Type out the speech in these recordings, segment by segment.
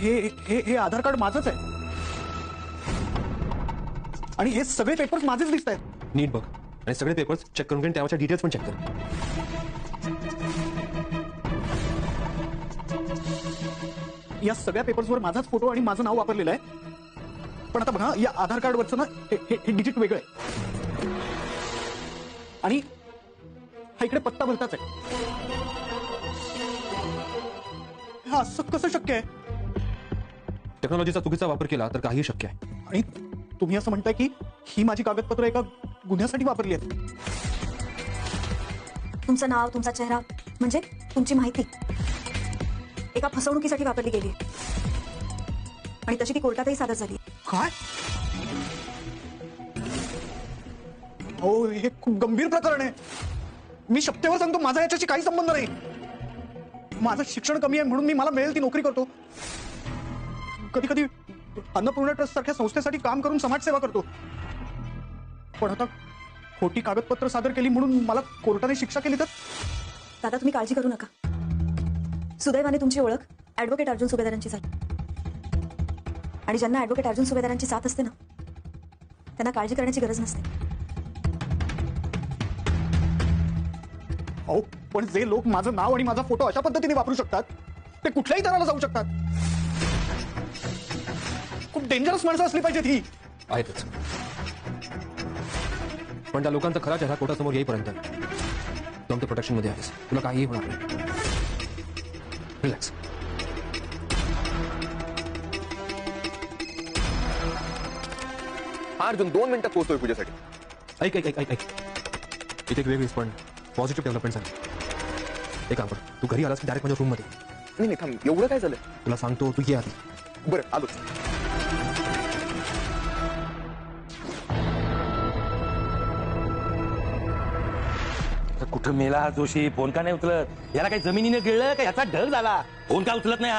हे हे हे आधार कार्ड माझंच आहे आणि हे सगळे पेपर्स माझेच दिसत आहेत. नीट बघ आणि सगळे पेपर्स चेक करून घे, त्याच्या डिटेल्स पण चेक कर. या सगळ्या पेपर्सवर माझाच फोटो आणि माझं नाव वापरलेलं आहे. पण आता बघा, या आधार कार्डवरचं ना हे डिजिट वेगळं आहे आणि हा इकडे पत्ता भलताच आहे. हा असं कसं शक्य आहे? टेक्नॉलॉजीचा चुकीचा वापर केला तर काही शक्य आहे. आणि तुम्ही असं म्हणताय की ही माझी कागदपत्र एका गुन्ह्यासाठी वापरली आहेत? तुमचं नाव, तुमचा चेहरा म्हणजे तुमची माहिती एका फसवणुकीसाठी वापरली गेली आणि तशी ती कोर्टातही सादर झाली. काय? हो, हे खूप गंभीर प्रकरण आहे. मी शपथेवर सांगतो, माझा याच्याशी काही संबंध नाही. माझं शिक्षण कमी आहे म्हणून मी मला मिळेल ती नोकरी करतो. कधी कधी अन्नपूर्णा ट्रस्ट सारख्या संस्थेसाठी काम करून समाजसेवा करतो. पण आता खोटी कागदपत्र सादर केली म्हणून मला कोर्टाने शिक्षा केली तर? दादा, तुम्ही काळजी करू नका. सुदैवाने तुमची ओळख ऍडव्होकेट अर्जुन सुभेदारांची झाली आणि ज्यांना ऍडव्होकेट अर्जुन सुभेदारांची साथ असते ना, त्यांना काळजी करण्याची गरज नसते. अहो, पण जे लोक माझं नाव आणि माझा फोटो अशा पद्धतीने वापरू शकतात ते कुठल्याही तराला जाऊ शकतात. खूप डेंजरस माणसं असली पाहिजेत ही. आहेतच, पण त्या लोकांचा खरा चेहरा कोर्टासमोर येईपर्यंत तुमच्या प्रोटेक्शन मध्ये आहेस. तुला काहीही होणार नाही. रिलॅक्स. अर्जुन 2 मिनिटात पोहोचतोय पूजेसाठी. ऐक ऐक ऐक ऐक ऐक इथे एक वेगळीच पण पॉझिटिव्ह डेव्हलपमेंट झाली. एक काम कर, तू घरी आलास की डायरेक्ट माझ्या रूम मध्ये. नाही नाही थांब, एवढं काय झालं? तुला सांगतो, तू ये आधी. बरं आलोच. कुठं मेला हा जोशी? फोन का नाही उचलत? याला काही जमिनीने गिळलं का याचा ढग झाला? फोन का उचलत नाही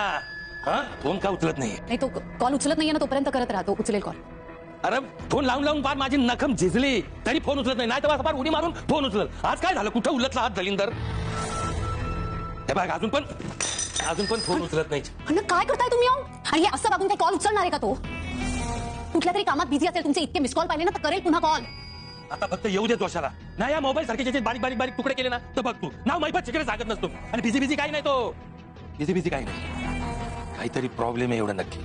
हा? फोन का उचलत नाही? नाही, तो कॉल उचलत नाहीये ना, तोपर्यंत करत राहतो. उचलेल कॉल. अरे फोन लावून लावून फार माझी नखम झिजली तरी फोन उचलत नाही. तर फार उडी मारून फोन उचलत. आज काय झालं? कुठं उलटला हात दलिंदर? हे बघ, अजून पण फोन उचलत नाही. अण्णा, काय करताय तुम्ही? आणि हे असं बघून काय कॉल उचलणार आहे का तो? कुठल्या तरी कामात बिझी असेल. तुमचे इतके मिस कॉल पाहिले ना, तर करेल पुन्हा कॉल. आता फक्त येऊ दे जोशाला. नाही, या मोबाईल सारखे ज्याचे बारीक बारीक बारीक तुकडे केले ना, तर बघ तू नाव माहिती तिकडे सांगत नसतो. आणि बिझी बिझी काही नाही तो. बिझी काही नाही. काहीतरी प्रॉब्लेम आहे एवढं नक्की.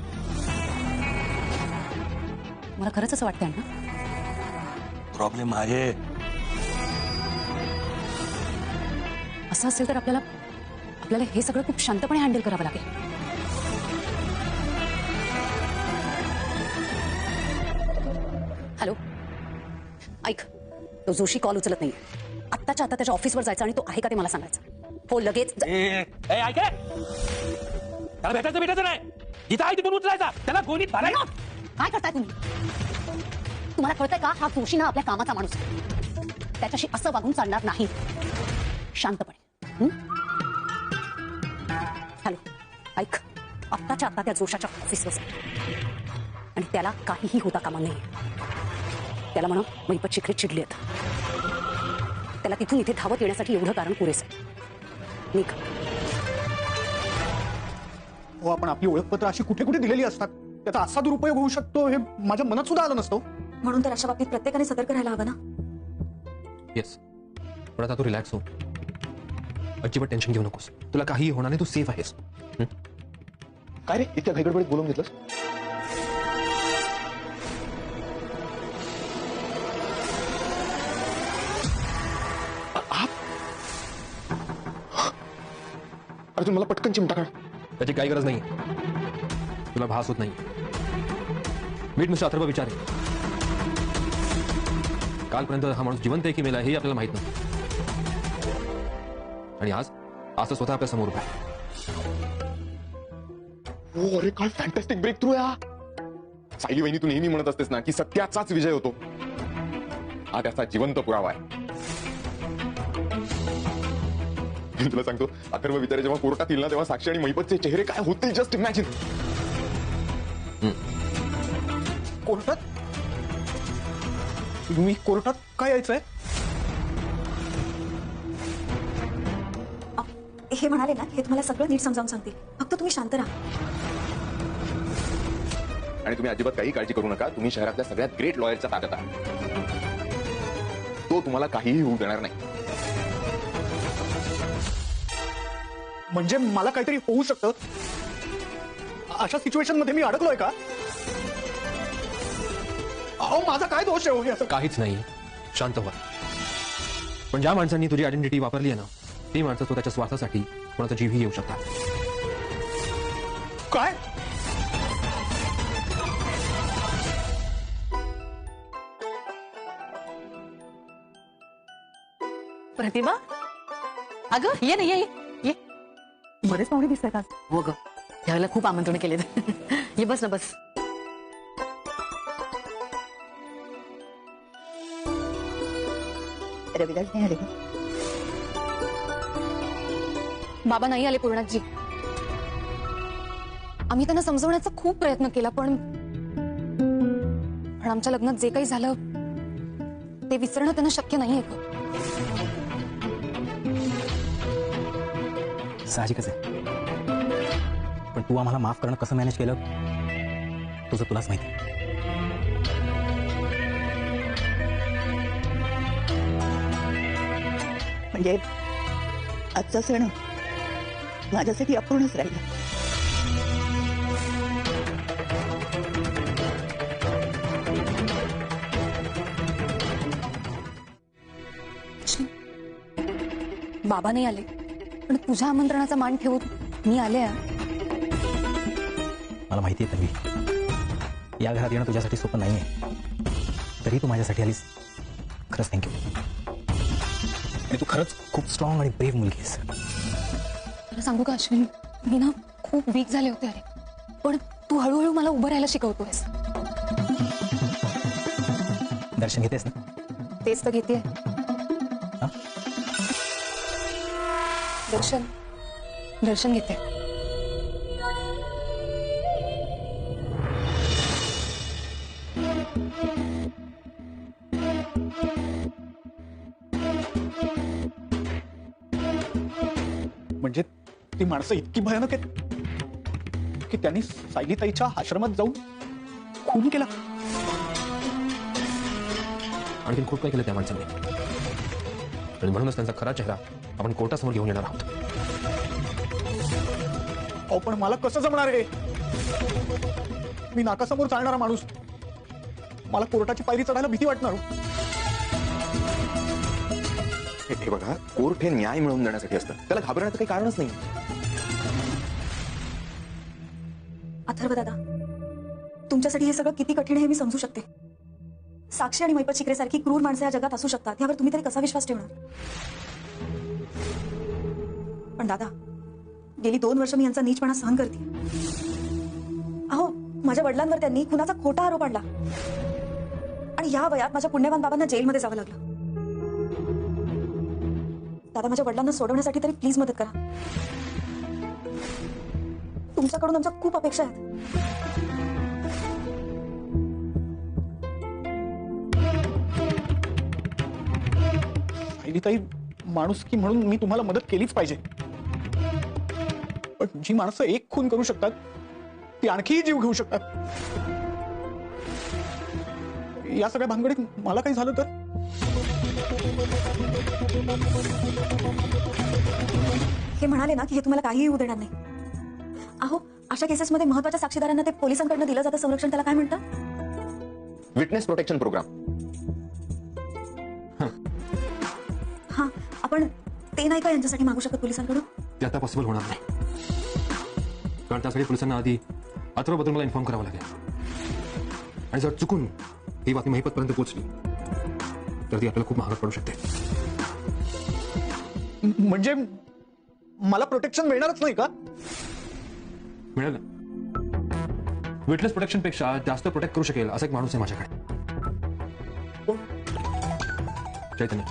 मला खरंच असं वाटतंय ना, प्रॉब्लेम आहे. असं असेल तर आपल्याला हे सगळं खूप शांतपणे हँडल करावं लागेल. हॅलो, ऐक, तो जोशी कॉल उचलत नाही. आत्ताच्या आता त्याच्या ऑफिसवर जायचं आणि तो आहे का ते मला सांगायचं. हो, लगेच. ऐक, त्याला भेटायचं नाही. जिथं आहे तिथून उचलायचा. त्याला गोणीत भरायचं. काय करताय तुम्ही? तुम्हाला कळतंय का? हा जोशी ना आपल्या कामाचा माणूस आहे. त्याच्याशी असं वागून चालणार नाही. शांतपणे. हॅलो, ऐक, आत्ताच्या आता त्या जोशाच्या ऑफिसवर जा आणि त्याला काहीही होता कामा नाही. त्याला म्हणा मैपत शिखरे चिडली आता. त्याला तिथून इथे धावत येण्यासाठी एवढं कारण पुरेसं आहे. निघ. हो, आपण आपली ओळखपत्र अशी कुठे कुठे दिलेली असतात. त्याचा असा दुरुपयोग होऊ शकतो हे माझ्या मनात सुद्धा आलं नसतं. म्हणून तर अशा बाबतीत प्रत्येकाने सतर्क राहायला हवं ना. येस, पण आता तू रिलॅक्स हो. अजिबात टेन्शन घेऊ नकोस. तुला काहीही होणार नाही. तू सेफ आहेस. काय रे, इतक्या घाईगडबडीत बोलून घेतलंस? अर्जुन, मला पटकन चिमटा काढ. त्याची काही गरज नाही. तुला भास होत नाही. मीट मिस्टर अथर्व विचारे. कालपर्यंत हा माणूस जिवंत आहे की मेला हे आपल्याला माहित नव्हतं. आणि आज तर स्वतः आपल्या समोर उभा आहे. हो, अरे काय फॅन्टॅस्टिक ब्रेक थ्रू आहे. सायली वहिनी, तू नेहमी म्हणत असतेस ना की सत्याचाच विजय होतो. हा त्याचा जिवंत पुरावा आहे. तुला सांगतो, अथर्व विचारे जेव्हा कोर्टात येईल ना, तेव्हा साक्षी आणि महिपतचे चेहरे काय होतील जस्ट इमॅजिन. कोर्टात? तुम्ही कोर्टात काय यायचंय? हे म्हणाले ना, हे तुम्हाला सगळं नीट समजावून सांगतील. फक्त तुम्ही शांत राहा. आणि तुम्ही अजिबात काही काळजी करू नका. तुम्ही शहरातल्या सगळ्यात ग्रेट लॉयरच्या ताब्यात आहात. तो तुम्हाला काहीही होऊ देणार नाही. म्हणजे मला काहीतरी होऊ शकतं अशा सिच्युएशन मध्ये मी अडकलोय का? अहो माझा काय दोष आहे हो हे असं? काहीच नाही, शांत व्हा. पण ज्या माणसांनी तुझी आयडेंटिटी वापरली आहे ना, ती माणसं स्वतःच्या स्वार्थासाठी कोणाचा जीवही घेऊ शकतात. काय? प्रतिभा, अगं ये ना, ये ये. बरेच पाहुणे दिसतात आज. हो ग, त्यावेळेला खूप आमंत्रण केलेत. ये बस ना, बस. रविराज नाही आले. बाबा नाही आले पूर्णाजी. आम्ही त्यांना समजवण्याचा खूप प्रयत्न केला, पण आमच्या लग्नात जे काही झालं ते विसरणं त्यांना शक्य नाहीये का? साहजिकच आहे, पण तू आम्हाला माफ करणं कसं मॅनेज केलं तुझं तुलाच माहिती. म्हणजे आजचा सण माझ्यासाठी अपूर्णच राहिला. बाबा नाही आले, पण तुझ्या आमंत्रणाचा मान ठेवून मी आले. मला माहिती आहे तन्वी, या घरात येणं तुझ्यासाठी सोपं नाही आहे. तरी तू माझ्यासाठी आलीस, खरंच थँक्यू. आणि तू खरंच खूप स्ट्रॉंग आणि ब्रेव्ह मुलगी आहेस. तुला सांगू का अश्विन, मी ना खूप वीक झाले होते अरे, पण तू हळूहळू मला उभं राहायला शिकवतोयस. दर्शन घेतेस ना? तेच तर घेतेय. दर्शन घेते. म्हणजे ती माणसं इतकी भयानक आहेत की त्यांनी सायलीताईच्या आश्रमात जाऊन खून केला. आणखीन खूप काही केलं त्या माणसाने, आणि म्हणूनच त्यांचा खरा चेहरा आपण कोर्टासमोर घेऊन येणार आहोत. अहो पण मला कसं जमणार आहे? मी नाकासमोर चालणारा माणूस, मला कोर्टाची पायरी चढायला भीती वाटणार. हे बघा, कोर्ट हे न्याय मिळवून देण्यासाठी असतं, त्याला घाबरण्याचं काही कारणच नाही. अथर्व दादा, तुमच्यासाठी हे सगळं किती कठीण आहे हे मी समजू शकते. साक्षी आणि मैपत शिकरेसारखी क्रूर माणसं या जगात असू शकतात, यावर तुम्ही तरी कसा विश्वास ठेवणार? पण दादा, गेली 2 वर्ष मी यांचा नीचपणा सहन करते. अहो, माझ्या वडिलांवर त्यांनी खुनाचा खोटा आरोप आणला, आणि या वयात माझ्या पुण्यवान बाबांना जेलमध्ये जावं लागलं. दादा, माझ्या वडिलांना सोडवण्यासाठी तरी प्लीज मदत करा. तुमच्याकडून आमच्या खूप अपेक्षा आहेत. सायलीताई, माणुसकी म्हणून मी तुम्हाला मदत केलीच पाहिजे, पण जी माणसं एक खून करू शकतात ती आणखीही जीव घेऊ शकतात. या सगळ्या भानगडीत मला काही झालं तर? हे म्हणाले ना की हे तुम्हाला काहीही होऊ देणार नाही. अहो, अशा केसेसमध्ये महत्त्वाच्या साक्षीदारांना ते पोलिसांकडून दिलं जातं संरक्षण, त्याला काय म्हणतात? Witness protection program. हा, आपण ते नाही का यांच्यासाठी मागू शकत पोलिसांकडून? ते आता पॉसिबल होणार नाही, कारण त्यासाठी पोलिसांना आधी अथर्वबद्दल मला इन्फॉर्म करावं लागेल. आणि जर चुकून ही बातमी महिपतपर्यंत पोहोचली तर ती आपल्याला खूप महागात पडू शकते. म्हणजे मला प्रोटेक्शन मिळणारच नाही का? मिळेल ना. विटनेस प्रोटेक्शन पेक्षा जास्त प्रोटेक्ट करू शकेल असा एक माणूस आहे माझ्याकडे. चैतन्य,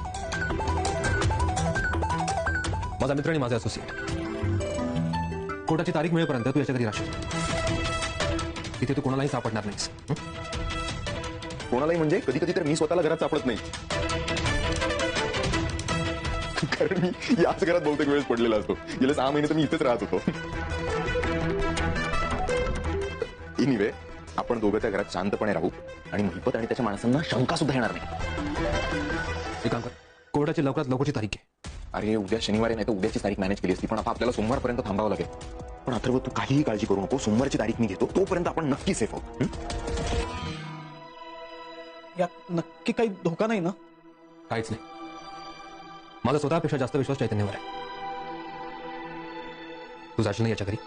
माझा मित्र आणि माझा असोसिएट. कोर्टाची तारीख मिळेपर्यंत तू याच्या घरी राहशील. तिथे तू कोणालाही सापडणार नाहीस. कोणालाही म्हणजे कधी कधी तर मी स्वतःला घरात सापडत नाही, कारण मी याच घरात बहुतेक वेळेस पडलेला असतो. गेले 6 महिने तर मी इथेच राहत होतो. एनिवे, आपण दोघं त्या घरात शांतपणे राहू आणि महिपत आणि त्याच्या माणसांना शंका सुद्धा येणार नाही. एक काम कर, कोर्टाची लवकरात लवकरची तारीख आहे. अरे उद्या शनिवारी नाही तर उद्याची तारीख मॅनेज केली असती, पण आता आपल्याला सोमवारपर्यंत थांबावं लागेल. पण अथर्व तू काहीही काळजी करू नको, सोमवारची तारीख मी घेतो, तोपर्यंत आपण नक्की सेफ आहोत. यात नक्की काही धोका नाही ना? काहीच नाही. माझा स्वतःपेक्षा जास्त विश्वास चैतन्यावर आहे. तू जाशील ना याच्या घरी?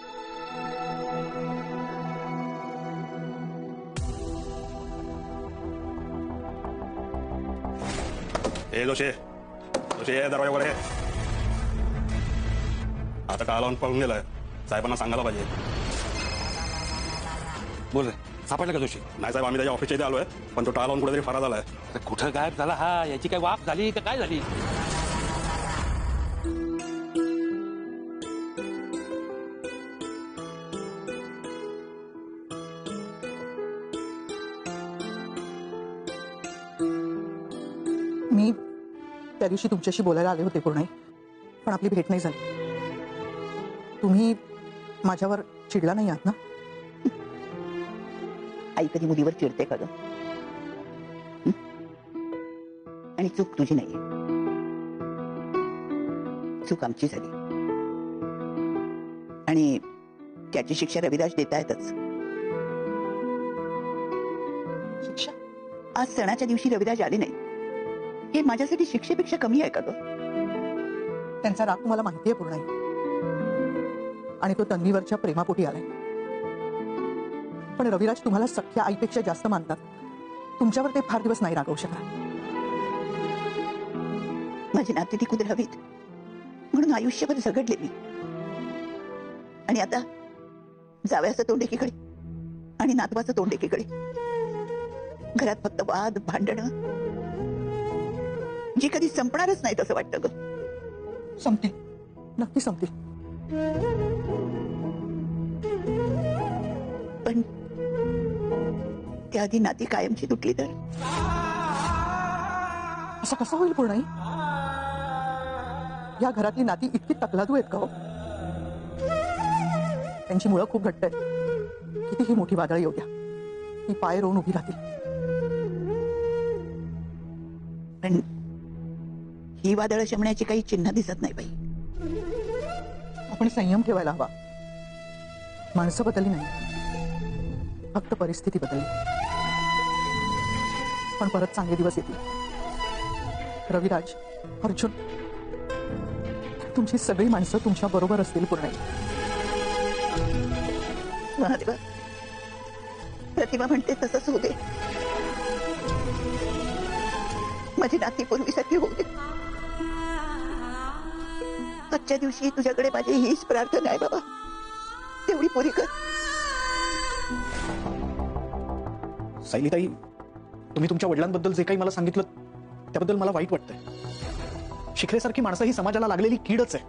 जोशे जोशे दरवाजावर आहे. आता टाळा लावून पळून गेलाय. साहेबांना सांगायला पाहिजे. बोल रे, सापडलं का जोशी? नाही साहेब, आम्ही त्याच्या ऑफिसच्या इथे आलोय, पण तो टाळा लावून कुठेतरी फरार झालाय. अरे कुठं गायब झाला हा? याची काय वाफ झाली का काय झाली? मी त्या दिवशी तुमच्याशी बोलायला आले होते पूर्ण, पण आपली भेट नाही झाली. तुम्ही माझ्यावर चिडला नाही आहात ना? आई कधी मुलीवर चिडते का ग? आणि चूक तुझी नाहीये, चूक आमची झाली आणि त्याची शिक्षा रविराज देतायतच. शिक्षा? आज सणाच्या दिवशी रविराज आले नाही हे माझ्यासाठी शिक्षेपेक्षा कमी आहे का ग? त्यांचा राग तुम्हाला माहिती आहे पूर्ण, आणि तो तन्वीवरच्या प्रेमापोटी आलाय. पण रविराज तुम्हाला सख्या आईपेक्षा जास्त मानतात. तुमच्यावर ते फार दिवस नाही रागवू शकणार. माझी नाती टिकून राहावीत म्हणून आयुष्यभर झगडले मी, आणि आता जावयाचं तोंड एकीकडे आणि नातवाचं तोंड एकीकडे. घरात फक्त वाद भांडणं जी कधी संपणारच नाही असं वाटतं ग. संपतील, नक्की संपतील. पण त्याआधी नाती कायमची तुटली तर? असं कसं होईल पूर्ण? या घरातली नाती इतकी तकलादू आहेत का हो? त्यांची मुळं खूप घट्ट आहेत. कितीही मोठी वादळ येऊ द्या, ती पाय रोवून उभी राहतील. पण ही वादळ शमण्याची काही चिन्ह दिसत नाही बाई. आपण संयम ठेवायला हवा. माणसं बदलली नाही, फक्त परिस्थिती बदलली. पण परत चांगले दिवस येतील. रविराज, अर्जुन, तुमची सगळी माणसं तुमच्या बरोबर असतील पूर्ण. महादेवा, प्रतिभा म्हणते तसंच होऊ दे. माझी नाती पूर्वीसारखी होऊ दे. आजच्या दिवशी तुझ्याकडे माझी हीच प्रार्थना आहे बाबा, तेवढी पुरी कर. सायलीताई, तुम्ही तुमच्या वडिलांबद्दल जे काही मला सांगितलं त्याबद्दल मला वाईट वाटतंय. शिखरेसारखी माणसं ही समाजाला लागलेली कीडच आहे,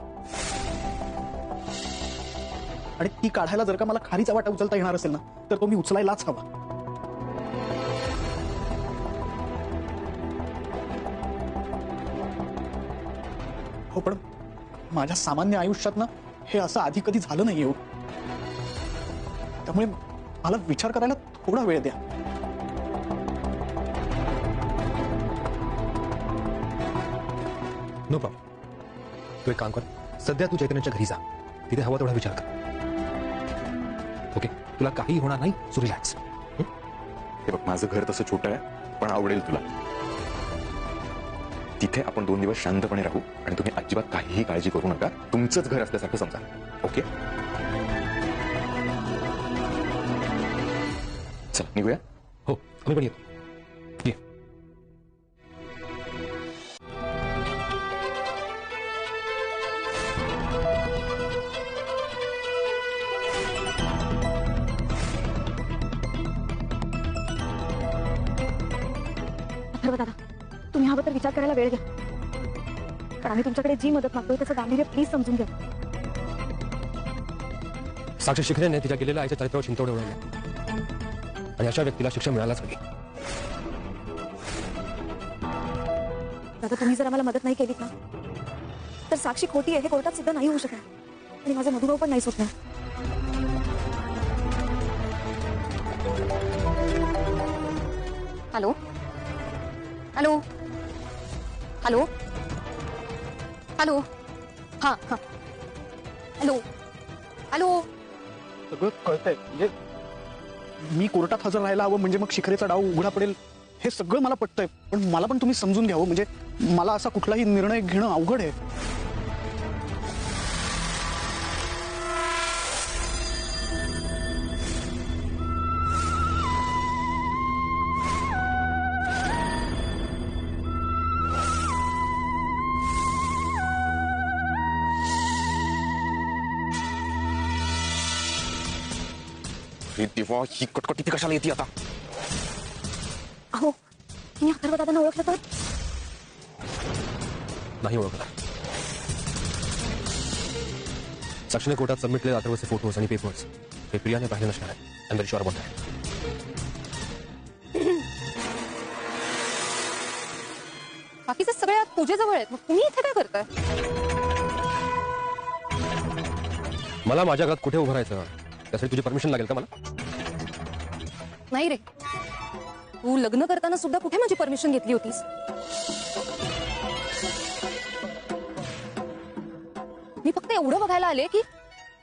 आणि ती काढायला जर का मला खारीचा वाटा उचलता येणार असेल ना, तर तो मी उचलायलाच हवा. हो, पण माझ्या सामान्य आयुष्यात ना हे असं आधी कधी झालं नाही हो. त्यामुळे मला विचार करायला थोडा वेळ द्या. No problem. तू एक काम कर, सध्या तू चैतन्याच्या घरी जा. तिथे हवा तेवढा विचार कर. ओके? तुला काही होणार नाही, सो रिलॅक्स. हे बघ, माझं घर तसं छोटं आहे, पण आवडेल तुला. तिथे आपण 2 दिवस शांतपणे राहू आणि तुम्ही अजिबात काहीही काळजी करू नका. तुमचंच घर असल्यासारखं समजा. ओके? चला निघूया. हो, आम्ही पण येतो. ये. अथर्व दादा, तुम्ही हवं तर विचार करायला वेळ घ्या. पण आम्ही तुमच्याकडे जी मदत मागतोय त्याचं गांभीर्य प्लीज समजून घ्या. साक्षी शिखरेने तिच्या गेलेल्या आईच्या चरित्रावर चिंतवणे उडवले, आणि अशा व्यक्तीला शिक्षा मिळायलाच हवी. दादा, तुम्ही जर आम्हाला मदत नाही केलीत ना, तर साक्षी खोटी आहे हे कोर्टात सिद्ध नाही होऊ शकणार, आणि माझा मधुभाव पण नाही सुटणार. हॅलो हॅलो हॅलो हॅलो हां हां हॅलो हॅलो. सगळं कळतंय, म्हणजे मी कोर्टात हजर राहायला हवं म्हणजे मग शिखरेचा डाव उघडा पडेल, हे सगळं मला पटतंय. पण मला पण तुम्ही समजून घ्यावं, म्हणजे मला असा कुठलाही निर्णय घेणं अवघड आहे. अरे देवा, ही कटकटी कशाला येते आता? अहो मी अथर्व दादांना ओळखलं तर? नाही ओळखला. साक्षीने कोर्टात सबमिट केलेले अथर्वचे फोटोज आणि पेपर्स हे प्रियाने पाहिले नसणार आहे. I am very sure about that. बाकीचे सगळे तुझ्याजवळ आहेत, मग तुम्ही इथे काय करताय? मला माझ्या घरात कुठे उभं राहायचं त्यासाठी तुझी परमिशन लागेल का मला? नाही रे, तू लग्न करताना सुद्धा कुठे माझी परमिशन घेतली होतीस? मी फक्त एवढं बघायला आले की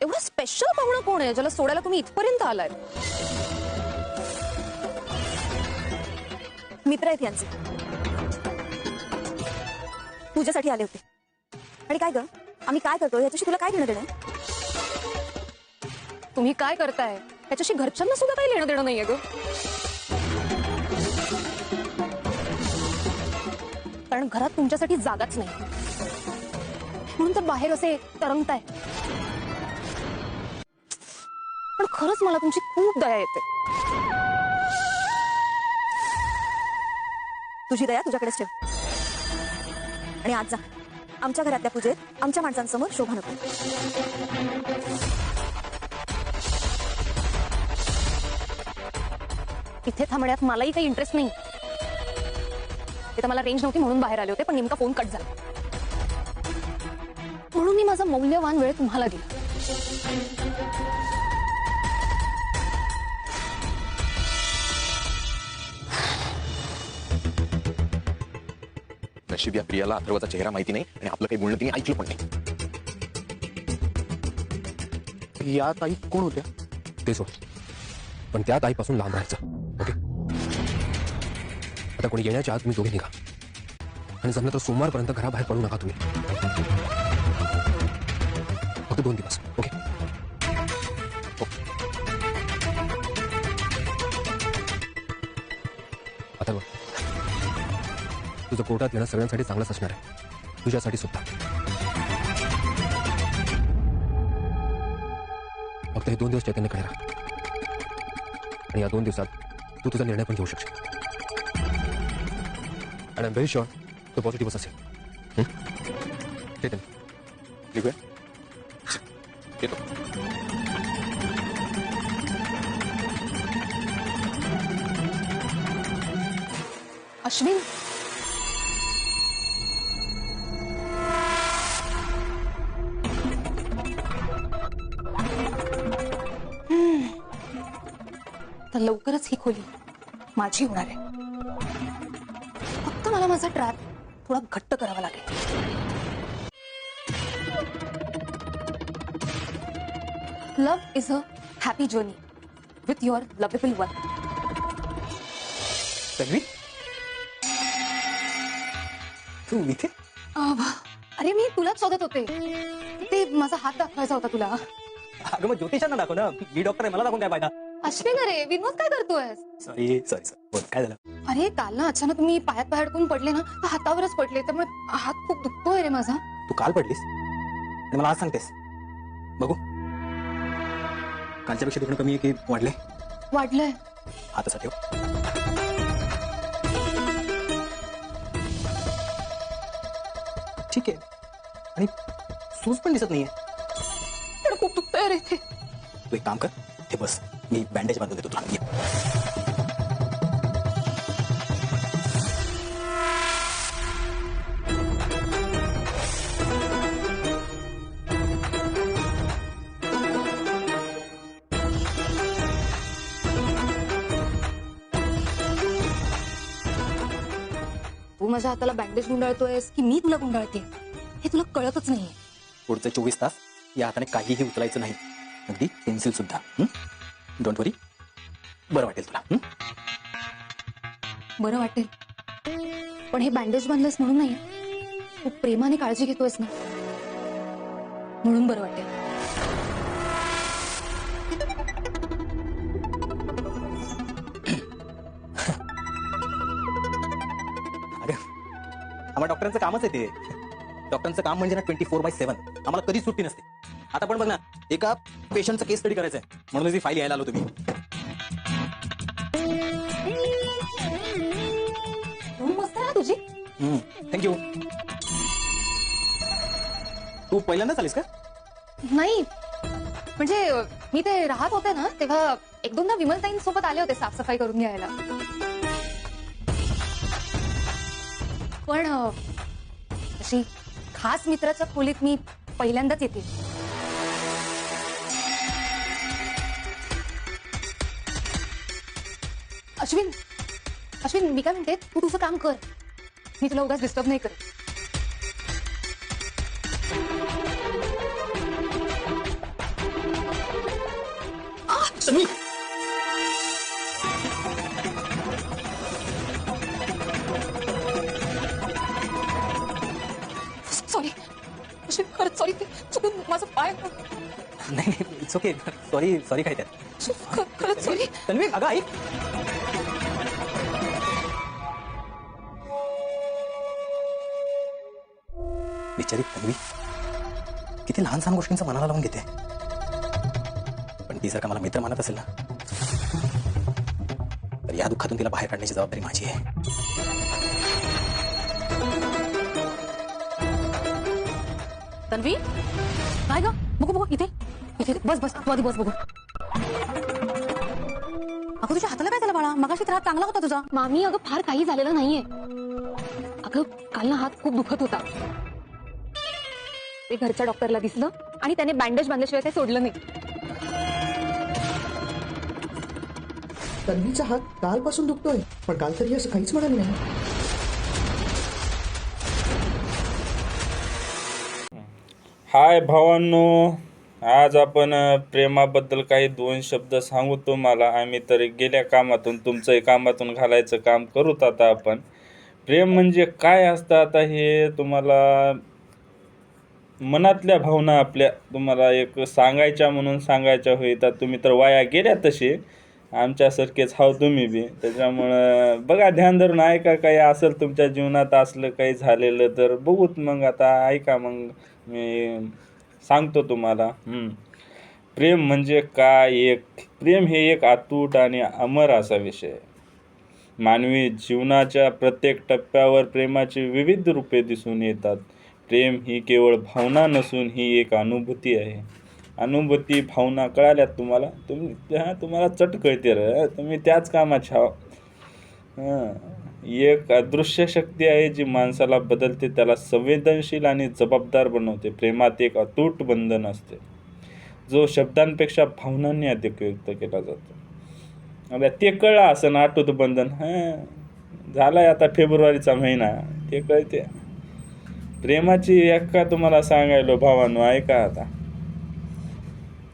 एवढं स्पेशल पाहुणं कोण आहे ज्याला सोडायला तुम्ही इथपर्यंत आलाय? मित्र आहेत यांचे, तुझ्यासाठी आले होते. आणि काय ग, आम्ही काय करतो याच्याशी तुला काय घेणं देणं? तुम्ही काय करताय त्याच्याशी घरच्यांना सुद्धा काही लेणं देणं नाहीये ग. कारण घरात तुमच्यासाठी जागाच नाही, म्हणून तर बाहेर असे तरंगताय. पण खरंच मला तुमची खूप दया येते. तुझी दया तुझ्याकडेच ठेव आणि आज जा. आमच्या घरातल्या पूजेत आमच्या माणसांसमोर शोभा नको. इथे थांबण्यात मलाही काही इंटरेस्ट नाही. तिथे मला रेंज नव्हती म्हणून बाहेर आले होते, पण नेमका फोन कट झाला म्हणून मी माझा मौल्यवान वेळ तुम्हाला दिला. नशीब या प्रियाला अथर्वचा चेहरा माहिती नाही आणि आपलं काही बोलणं तिने ऐकलं पण नाही. या ताई कोण होत्या? ते सोड, पण त्या ताईपासून लांब राहायचं. ओके, आता कोणी येण्याच्या आत तुम्ही दोघे निघा आणि जमलं तर सोमवारपर्यंत घराबाहेर पडू नका तुम्ही. फक्त 2 दिवस. ओके, आता बघ, तुझं कोर्टात येणं सगळ्यांसाठी चांगलंच असणार आहे, तुझ्यासाठी सुद्धा. फक्त हे 2 दिवस चैतन्यकडे राहा आणि या 2 दिवसात तू तुझा निर्णय पण घेऊ शकशील. आणि आय एम व्हेरी शुअर तो पॉझिटिव्हच असेल. चैतन्य, निघूया. येतो. अश्विन, तर लवकरच ही खोली माझी होणार आहे. फक्त मला माझा ट्रॅप थोडा घट्ट करावा लागेल. Love is a happy journey with your lovable one. Tanvi, तू इथे? अरे मी तुलाच शोधत होते. ते माझा हात दाखवायचा होता तुला. अगं मग ज्योतिषांना दाखव ना, मी डॉक्टर आहे, मला दाखवून काय फायदा? अश्विन, अरे विनोद काय करतोय? सॉरी, बोल, काय झालं? अरे काल ना अचानक मी पायात पाय अडकून पडले ना, तर हातावरच पडले, त्यामुळे हात खूप दुखतोय रे माझा. तू काल पडलीस आणि मला आज सांगतेस? बघू, कालच्यापेक्षा दुखणं कमी आहे की वाढलंय? वाढलंय. हात असा ठेव. ठीक आहे, आणि सूज पण दिसत नाहीये. पण खूप दुखतोय रे ते. तू एक काम कर, हे बस, मी बँडेज बांधून देतो तुला. ये. माझ्या हाताला बँडेज गुंडाळतोयस की मी तुला गुंडाळते हे तुला कळतच नाहीये. पुढचे 24 तास या हाताने काहीही उचलायचं नाही, अगदी पेन्सिल सुद्धा. डोंट वरी, बरं वाटेल तुला. बरं वाटेल, पण हे बँडेज बांधलंस म्हणून नाही, तू प्रेमाने काळजी घेतोयस ना म्हणून बरं वाटेल. आम्हाला डॉक्टरांचं कामच आहे ते. डॉक्टरांचं काम म्हणजे ना 24/7. आम्हाला कधीच सुट्टी नसते. आता पण बघ ना, एका पेशंटचा केस स्टडी करायचा आहे म्हणून फाईल यायला आलो तुम्ही. मस्त आहे तुझी. थँक्यू. तू पहिल्यांदाच आलीस का? नाही म्हणजे मी ते राहत होते ना तेव्हा 1-2दा विमलताईंसोबत आले होते साफसफाई करून घ्यायला. पण अशी खास मित्राच्या खोलीत मी पहिल्यांदाच येते. अश्विन मी काय म्हणते, तू तुझं काम कर, मी तुला उगाच डिस्टर्ब नाही करत. सॉरी अश्विन, खरंच सॉरी, ते चुकून माझं पाय. नाही इट्स ओके. सॉरी काय त्यात. खरंच सॉरी. तन्वी अगं ऐक. बिचारी तन्वी किती लहान सहान गोष्टींचं मनाला लावून घेते, पण ती जर का मला मित्र मानत असेल ना तर या दुःखातून तिला बाहेर काढण्याची जबाबदारी माझी आहे. तन्वी काय ग, बघू इथे इथे बस तू आधी बस बघू. अगं तुझ्या हाताला काय झालं बाळा? मगाशी त्रास चांगला होता तुझा. मामी अगं फार काही झालेलं नाहीये. अगं काल ना हात खूप दुखत होता, ते घरच्या डॉक्टरला दिसलं आणि त्याने बँडेज बांधल्याशिवाय काही सोडलं नाही. तन्वीचा हात कालपासून दुखतोय, पण काल तरी असं काहीच म्हणाली नाही. हाय भावांनो, आज आपण प्रेमाबद्दल काही 2 शब्द सांगू तुम्हाला. आम्ही तरी गेल्या कामातून तुमचंही कामातून घालायचं काम करूत. आता आपण प्रेम म्हणजे काय असतं आता हे तुम्हाला मनातल्या भावना आपल्या तुम्हाला एक सांगायच्या म्हणून सांगायच्या होईतात. तुम्ही तर वाया गेल्या तसे, आमच्यासारखेच हाव तुम्ही बी. त्याच्यामुळं बघा, ध्यान धरून ऐका. काही असेल तुमच्या जीवनात असलं काही झालेलं तर बघूत. मग आता ऐका, मग मी सांगतो तुम्हाला. प्रेम म्हणजे काय? प्रेम हे एक अतूट आणि अमर असा विषय आहे. मानवी जीवनाच्या प्रत्येक टप्प्यावर प्रेमाची विविध रूपे दिसून येतात. प्रेम ही केवळ भावना नसून ही एक अनुभूती आहे. अनुभूती, भावना कळाल्यात तुम्हाला? तुम्हाला चट कळते रे, तुम्ही त्याच कामाचे आहात. एक अदृश्य शक्ती आहे जी माणसाला बदलते, त्याला संवेदनशील आणि जबाबदार बनवते. प्रेमात एक अतूट बंधन असते जो शब्दांपेक्षा भावनांनी अधिक व्यक्त केला जातो. आता ते कळलं असं ना, अतूट बंधन. झालाय आता फेब्रुवारीचा महिना, ते कळते. प्रेमाची व्याख्या तुम्हाला सांगायलो भावांनो, ऐका आता.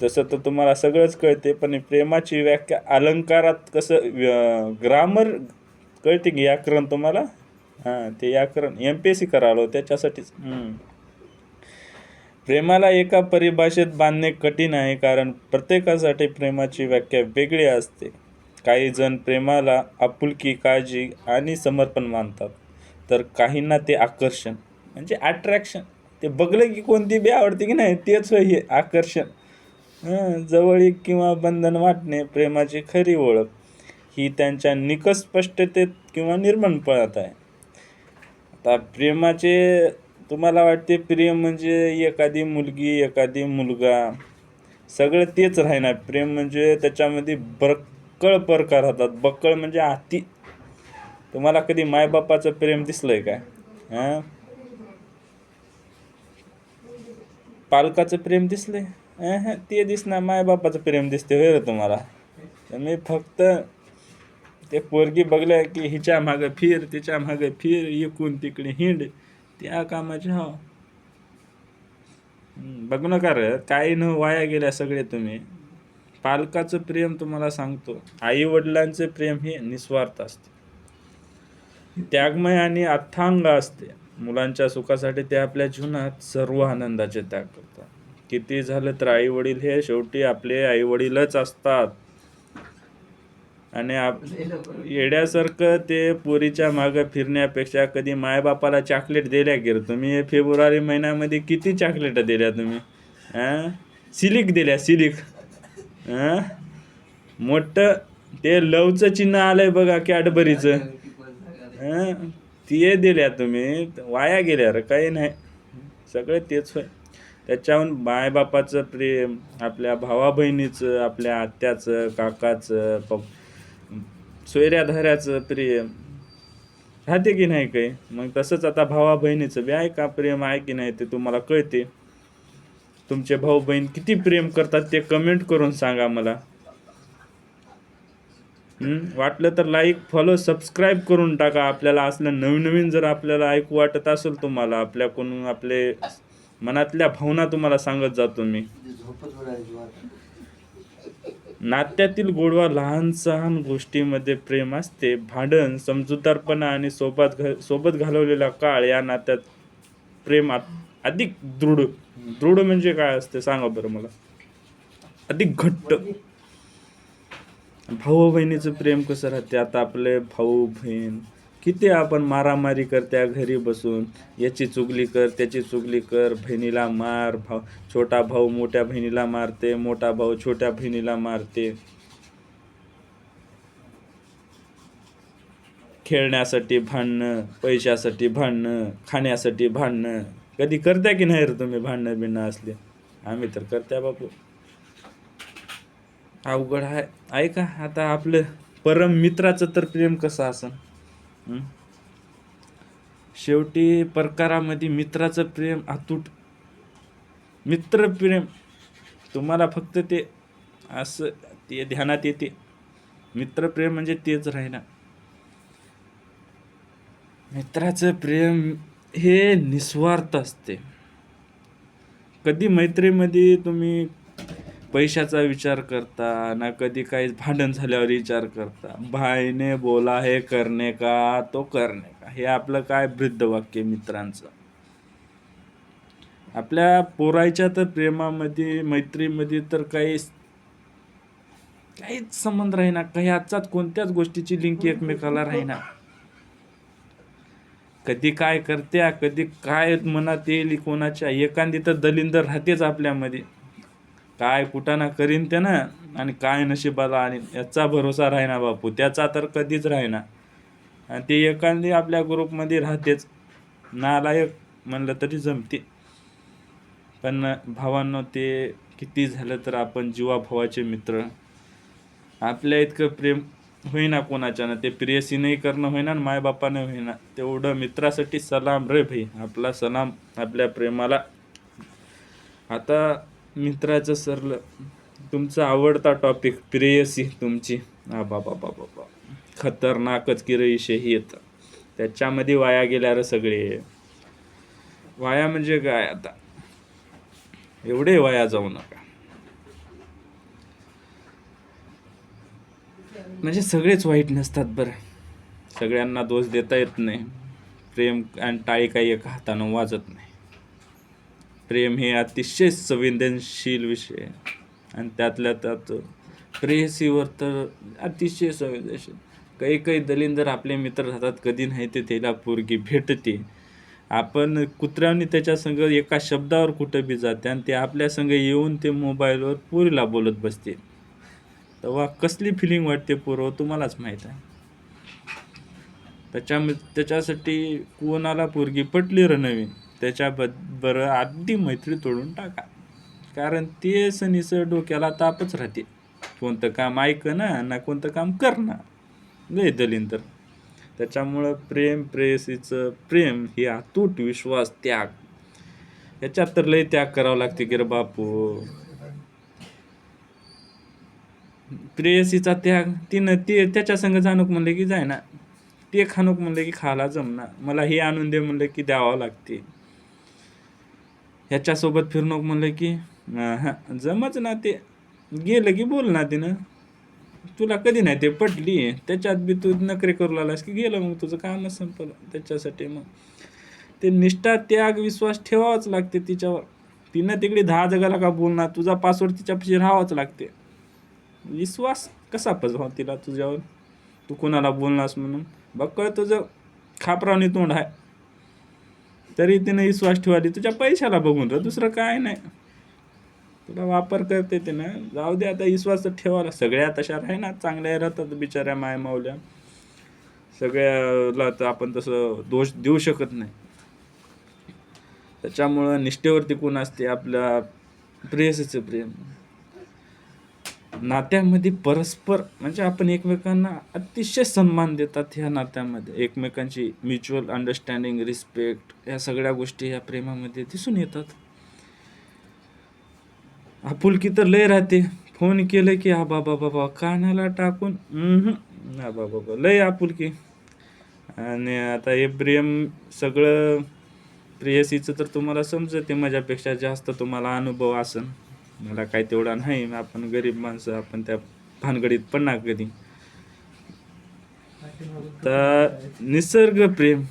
तसं तर तुम्हाला सगळंच कळते, पण प्रेमाची व्याख्या अलंकारात कसं ग्रामर कळते की व्याकरण तुम्हाला. ते व्याकरण MPSC करालो त्याच्यासाठीच. प्रेमाला एका परिभाषेत बांधणे कठीण आहे, कारण प्रत्येकासाठी प्रेमाची व्याख्या वेगळी असते. काही जण प्रेमाला आपुलकी, काळजी आणि समर्पण मानतात, तर काहींना ते आकर्षण म्हणजे अट्रॅक्शन, ते बघलं की कोणती बी आवडते की नाही तेच हे आकर्षण. जवळीक किंवा बंधन वाटणे प्रेमाची खरी ओळख ही त्यांच्या निकष स्पष्टतेत किंवा निर्मळपणात आहे. आता प्रेमाचे तुम्हाला वाटते प्रेम म्हणजे एखादी मुलगी, एखादी मुलगा, सगळं तेच राहणार. प्रेम म्हणजे त्याच्यामध्ये बक्कळ प्रकार होतात. बक्कळ म्हणजे अति. तुम्हाला कधी मायबापाचं प्रेम दिसलंय काय? पालकाचं प्रेम दिसलंय? ते दिसणार. मायबापाचं प्रेम दिसते होय रे तुम्हाला? मी फक्त ते पोरगी बघलं की हिच्या मागं फिर, तिच्या मागं फिर, इकून तिकडे हिंड, त्या कामाचे हो. बघू नका रे, काही न वाया गेल्या सगळे तुम्ही. पालकाचं प्रेम तुम्हाला सांगतो, आई वडिलांचे प्रेम हे निस्वार्थ असते, त्यागमय आणि अथांग असते. मुलांच्या सुखासाठी ते आपल्या जीवनात सर्व आनंदाचे त्याग करतात. किती झालं तर आई वडील हे शेवटी आपले आई वडीलच असतात. आणि येड्यासारखं ते पोरीच्या मागं फिरण्यापेक्षा कधी मायबापाला चॉकलेट दिल्या की तुम्ही? फेब्रुवारी महिन्यामध्ये किती चॉकलेट दिल्या तुम्ही? सिलिक दिल्या, सिलिक. मोठं ते लवचं चिन्ह आलंय बघा कॅडबरीचं, ते दिल्या तुम्ही, वाया गेल्या रे, काही नाही. सगळं तेच होय. त्याच्याहून मायबापाचं प्रेम, आपल्या भावा बहिणीचं, आपल्या आत्याचं, काकाचं, सोयऱ्याधाऱ्याचं प्रेम राहते की नाही काही? मग तसंच आता भावा बहिणीचं बी आहे का प्रेम, आहे की नाही ते तुम्हाला कळते. तुमचे भाऊ बहीण किती प्रेम करतात ते कमेंट करून सांगा मला. वाटलं तर लाईक, फॉलो, सबस्क्राईब करून टाका. आपल्याला असलं नवीन नवीन जर आपल्याला ऐकू वाटत असेल तुम्हाला, आपल्याकडून आपले मनातल्या भावना तुम्हाला सांगत जातो मी. नात्यातील गोडवा लहान सहान गोष्टीमध्ये प्रेम असते. भांडण, समजूतदारपणा आणि सोबत घालवलेला काळ या नात्यात प्रेम अधिक दृढ म्हणजे काय असते सांगा बरं मला? अधिक घट्ट. भाऊ बहिणीचं प्रेम कसं राहते? आता आपले भाऊ बहीण किती आपण मारामारी करत्या घरी बसून, याची चुगली कर, त्याची चुगली कर, बहिणीला मार, छोटा भाऊ मोठ्या बहिणीला मारते, मोठा भाऊ छोट्या बहिणीला मारते. खेळण्यासाठी भांडणं, पैशासाठी भांडणं, खाण्यासाठी भांडणं. कधी करत्या की नाही रे तुम्ही भांडणं बिणणं असले? आम्ही तर करत्या बापू. अवघड आहे. ऐका आता आपलं परम मित्राचं तर प्रेम कसं असन? शेवटी प्रकारामध्ये मित्राचं प्रेम अतूट. मित्रप्रेम तुम्हाला फक्त ते असं ते ध्यानात येते, मित्रप्रेम म्हणजे तेच राहिना. मित्राचं प्रेम हे निस्वार्थ असते. कधी मैत्रीमध्ये तुम्ही पैशाचा विचार करता ना, कधी काही भांडण झाल्यावर विचार करता. भाईने बोला है करने का तो करने का, हे आपलं काय वृद्ध वाक्य मित्रांचं. आपल्या पोरायच्या तर प्रेमामध्ये मैत्रीमध्ये तर काहीच संबंध राहीना, काही आजचाच कोणत्याच गोष्टीची लिंक एकमेकाला राहीना. कधी काय करत्या, कधी काय मनात येईल कोणाच्या. एखादी तर दलिंदर राहतेच आपल्यामध्ये, काय कुठाना करीन ते ना, आणि काय नशिबाला आणि याचा भरोसा राहीना बापू, त्याचा तर कधीच राहीना. आणि ते एखादी आपल्या ग्रुपमध्ये राहतेच, नालायक म्हणलं तरी जमते. पण भावांनो, ते किती झालं तर आपण जीवाभावाचे मित्र. आपल्या इतकं प्रेम होईना कोणाच्या ना, ते प्रेयसीनंही करणं होईना, मायबापानं होईना. तेवढं मित्रासाठी सलाम रे भाई, आपला सलाम आपल्या प्रेमाला. आता मित्राचं सरलं, तुमचा आवडता टॉपिक प्रेयसी तुमची. बाबा खतरनाकच किरईशे ही येतं. त्याच्यामध्ये वाया गेल्या रे सगळे. वाया म्हणजे काय? आता एवढे वाया जाऊ नका. म्हणजे सगळेच वाईट नसतात बरं, सगळ्यांना दोष देता येत नाही. प्रेम आणि टाळी काही एका हातानं वाजत नाही. प्रेम हे अतिशय संवेदनशील विषय, आणि त्यातल्या त्यात प्रेयसीवर तर अतिशय संवेदनशील. काही दलिंदर आपले मित्र राहतात, कधी नाही ते त्याला पोरगी भेटते. आपण कुत्र्याने त्याच्या संग एका शब्दावर कुठं बी जाते, आणि ते आपल्या संग येऊन ते मोबाईलवर पोरीला बोलत बसते. तेव्हा कसली फिलिंग वाटते पोरं तुम्हालाच माहीत आहे. त्याच्यासाठी कोणाला पोरगी पटली र नवीन, त्याच्याबरोबर आधी मैत्री तोडून टाका. कारण ते सनीचं डोक्याला तापच राहते. कोणतं काम ऐकणं ना कोणतं काम करणं, लय दलिंदर. त्याच्यामुळं प्रेयसीचं प्रेम हे अतूट विश्वास, त्याग, याच्यात तर लय त्याग करावं लागते की रे बापू. प्रेयसीचा त्याग तिनं त्याच्या संग जाणूक म्हणलं की जाय ना, ते खाणूक म्हणलं की खायला जमना, मला हे आणून दे म्हणलं की द्यावं लागते, ह्याच्यासोबत फिरणूक म्हणलं की जमच ना, ते गेलं की बोल ना तिनं, तुला कधी नाही ते पटली, त्याच्यात बी तू नखरे करू लागलास की गेलं, मग तुझं कामच संपलं. त्याच्यासाठी मग ते निष्ठा, त्याग, विश्वास ठेवावाच लागते तिच्यावर. तिनं तिकडे 10 जगाला का बोलणार, तुझा पासवर्ड तिच्यापाशी राहावाच लागते. विश्वास कसा पजवा तिला तुझ्यावर, तू कोणाला बोलणास म्हणून. बक्कळ तुझं खापरावणी तोंड आहे, तरी तिनं विश्वास ठेवाली तुझ्या पैशाला बघून रे, दुसरं काय नाही. तुला वापर करते ते ना, जाऊ दे आता, विश्वास ठेवायला. सगळ्या तशा आहे ना, चांगल्या राहतात बिचाऱ्या माय मावल्या, सगळ्याला तर आपण तसं दोष देऊ शकत नाही. त्याच्यामुळं निष्ठेवरती कोण असते, आपल्या प्रेयसीचं प्रेम. नात्यामध्ये परस्पर म्हणजे आपण एकमेकांना अतिशय सन्मान देतात. ह्या नात्यामध्ये एकमेकांची म्युच्युअल अंडरस्टँडिंग, रिस्पेक्ट, या सगळ्या गोष्टी या प्रेमामध्ये दिसून येतात. आपुलकी तर लय राहते. फोन केलं की बाबा कानाला टाकून बाबा लय आपुलकी. आणि आता हे प्रेम सगळं प्रेयसीचं तर तुम्हाला समजते, माझ्यापेक्षा जास्त तुम्हाला अनुभव असन, मला काय तेवढा नाही. आपण गरीब माणसं, आपण त्या भानगडीत पण ना कधी. तर निसर्ग प्रेम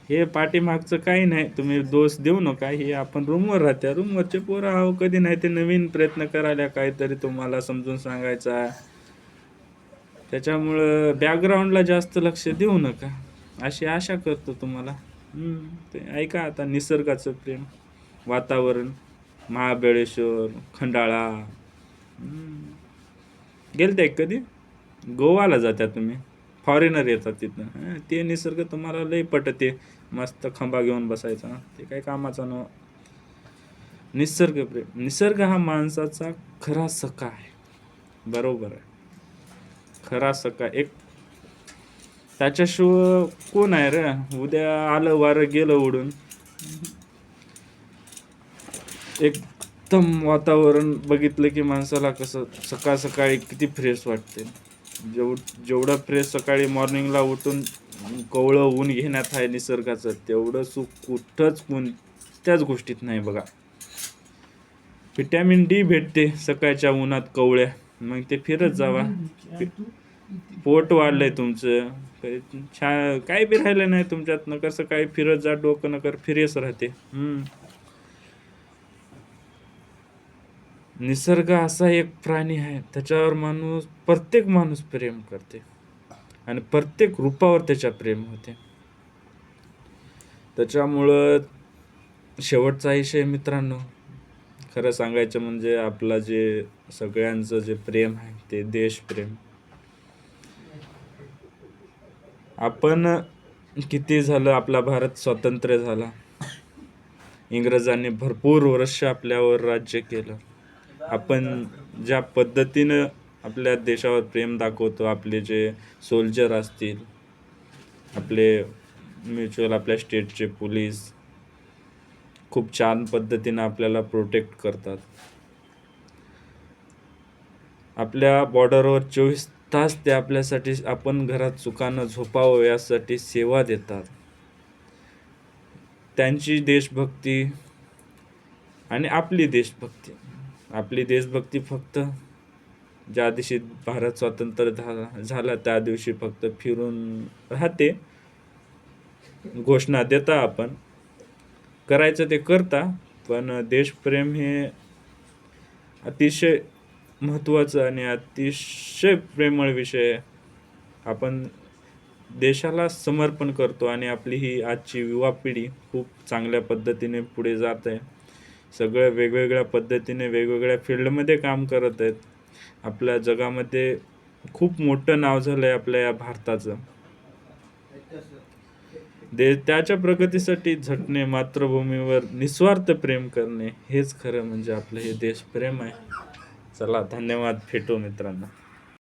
हे पाठीमागचं काही नाही, तुम्ही दोष देऊ नका. हे आपण रूमवर राहत्या, रूमवरचे पोरं आहो, कधी नाही ते नवीन प्रयत्न करायला काहीतरी तुम्हाला समजून सांगायचा. त्याच्यामुळं बॅकग्राऊंडला जास्त लक्ष देऊ नका, अशी आशा करतो तुम्हाला. ते ऐका आता, निसर्गाचं प्रेम, वातावरण, महाबळेश्वर, खंडाळा. गेलते कधी? गोवाला जात्या तुम्ही, फॉरेनर येतात तिथं, ते निसर्ग तुम्हाला लय पटते. मस्त खंबा घेऊन बसायचा, ते काही कामाचा न. निसर्ग प्रेम, निसर्ग हा माणसाचा खरा सखा आहे. बरोबर आहे, खरा सखा. एक त्याच्याशिवाय कोण आहे रे? उद्या आलं वारं गेलं उडून. एकदम वातावरण बघितलं की माणसाला कसं सकाळ सकाळी किती फ्रेश वाटते. जेवढं फ्रेश सकाळी मॉर्निंगला उठून कवळं ऊन घेण्यात आहे निसर्गाचं, तेवढं सुख कुठंच कोणत्याच गोष्टीत नाही बघा. व्हिटॅमिन डी भेटते सकाळच्या उन्हात कवळ्या, मग ते फिरत जावा. पोट वाढलंय तुमचं, छान काही बी राहिलं नाही तुमच्यात, नकर सकाळी फिरत जा, डोकं नकर फिरेस राहते. निसर्ग असा एक प्राणी आहे, त्याच्यावर प्रत्येक माणूस प्रेम करते आणि प्रत्येक रूपावर त्याच्या प्रेम होते. त्याच्यामुळं शेवटचा विषय मित्रांनो, खरं सांगायचं म्हणजे आपला जे सगळ्यांचं जे प्रेम आहे ते देशप्रेम. आपण किती झालं, आपला भारत स्वतंत्र झाला, इंग्रजांनी भरपूर वर्ष आपल्यावर राज्य केलं. आपण ज्या पद्धतीनं आपल्या देशावर प्रेम दाखवतो, आपले जे सोल्जर असतील, आपले म्युच्युअल, आपल्या स्टेटचे पोलीस खूप छान पद्धतीनं आपल्याला प्रोटेक्ट करतात. आपल्या बॉर्डरवर 24 तास ते आपल्यासाठी, आपण घरात सुखानं झोपावं यासाठी सेवा देतात. त्यांची देशभक्ती आणि आपली देशभक्ती फक्त ज्या दिवशी भारत स्वतंत्र झाला त्या दिवशी फक्त फिरून राहते. घोषणा देता आपण, करायचं ते करता, पण देशप्रेम हे अतिशय महत्त्वाचं आणि अतिशय प्रेमळ विषय. आपण देशाला समर्पण करतो आणि आपली ही आजची युवा पिढी खूप चांगल्या पद्धतीने पुढे जात आहे. सगळं वेगवेगळ्या पद्धतीने वेगवेगळ्या फील्डमध्ये काम करत आहेत. आपल्या जगामध्ये खूप मोठं नाव झालं आहे आपल्या या भारताचं. त्याच्या प्रगतीसाठी झटणे, मातृभूमीवर निस्वार्थ प्रेम करणे, हेच खरं म्हणजे आपलं हे देशप्रेम आहे. चला, धन्यवाद. भेटू मित्रांनो.